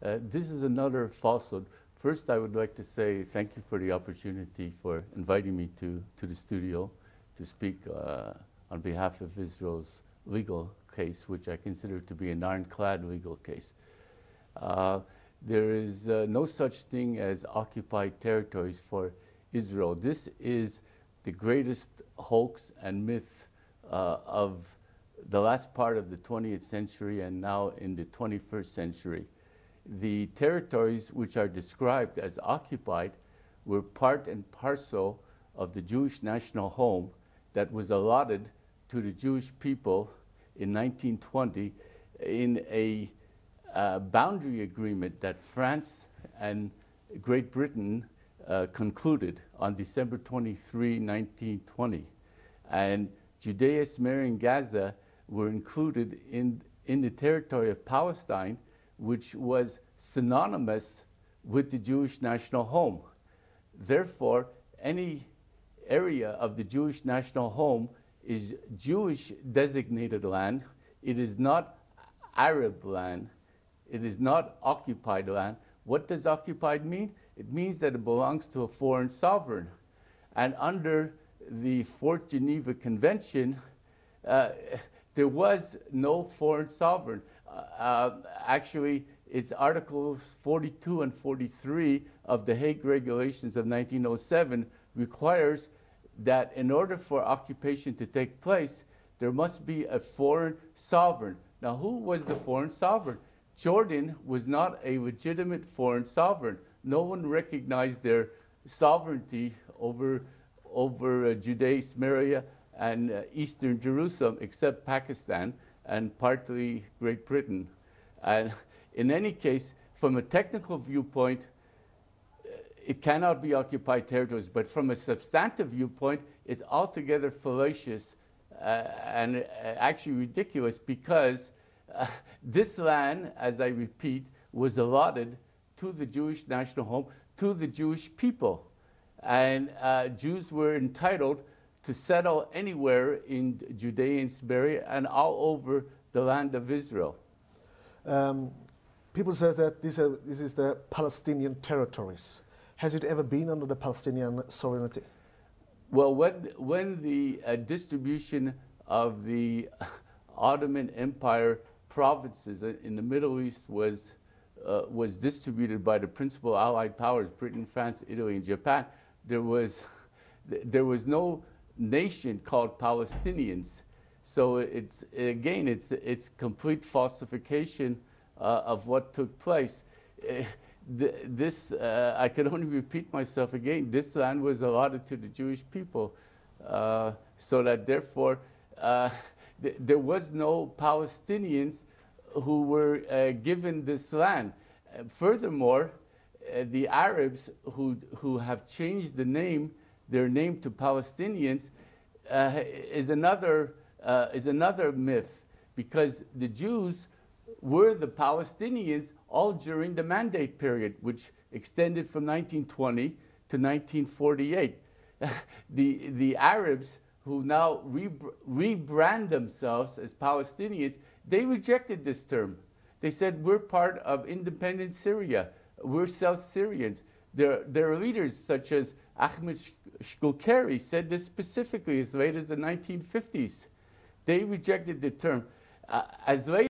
This is another falsehood. First, I would like to say thank you for the opportunity for inviting me to the studio to speak on behalf of Israel's legal case, which I consider to be an ironclad legal case. There is no such thing as occupied territories for Israel. This is the greatest hoax and myth of the last part of the 20th century and now in the 21st century. The territories which are described as occupied were part and parcel of the Jewish national home that was allotted to the Jewish people in 1920 in a boundary agreement that France and Great Britain concluded on December 23, 1920. And Judea, Samaria, and Gaza were included in the territory of Palestine, which was synonymous with the Jewish national home. Therefore, any area of the Jewish national home is Jewish designated land. It is not Arab land. It is not occupied land. What does occupied mean? It means that it belongs to a foreign sovereign. And under the Fourth Geneva Convention, there was no foreign sovereign. Actually, it's Articles 42 and 43 of the Hague Regulations of 1907 requires that in order for occupation to take place, there must be a foreign sovereign. Now, who was the foreign sovereign? Jordan was not a legitimate foreign sovereign. No one recognized their sovereignty over Judea, Samaria, and eastern Jerusalem, except Pakistan and partly Great Britain. And in any case, from a technical viewpoint, it cannot be occupied territories, but from a substantive viewpoint, it's altogether fallacious and actually ridiculous because this land, as I repeat, was allotted to the Jewish national home, to the Jewish people. And Jews were entitled to settle anywhere in Judea and Samaria and all over the land of Israel. People say that this is the Palestinian territories. Has it ever been under the Palestinian sovereignty? Well, when the distribution of the Ottoman Empire provinces in the Middle East was distributed by the principal Allied powers, Britain, France, Italy, and Japan, there was no nation called Palestinians. So it's complete falsification of what took place. I can only repeat myself again, this land was allotted to the Jewish people, so that therefore there was no Palestinians who were given this land. Furthermore, the Arabs who have changed their name to Palestinians is another myth, because the Jews were the Palestinians all during the Mandate period, which extended from 1920 to 1948. The Arabs who now rebrand themselves as Palestinians, they rejected this term. They said, we're part of independent Syria. We're South Syrians. Their leaders, such as Ahmed Shkulkari, said this specifically as late as the 1950s. They rejected the term. As late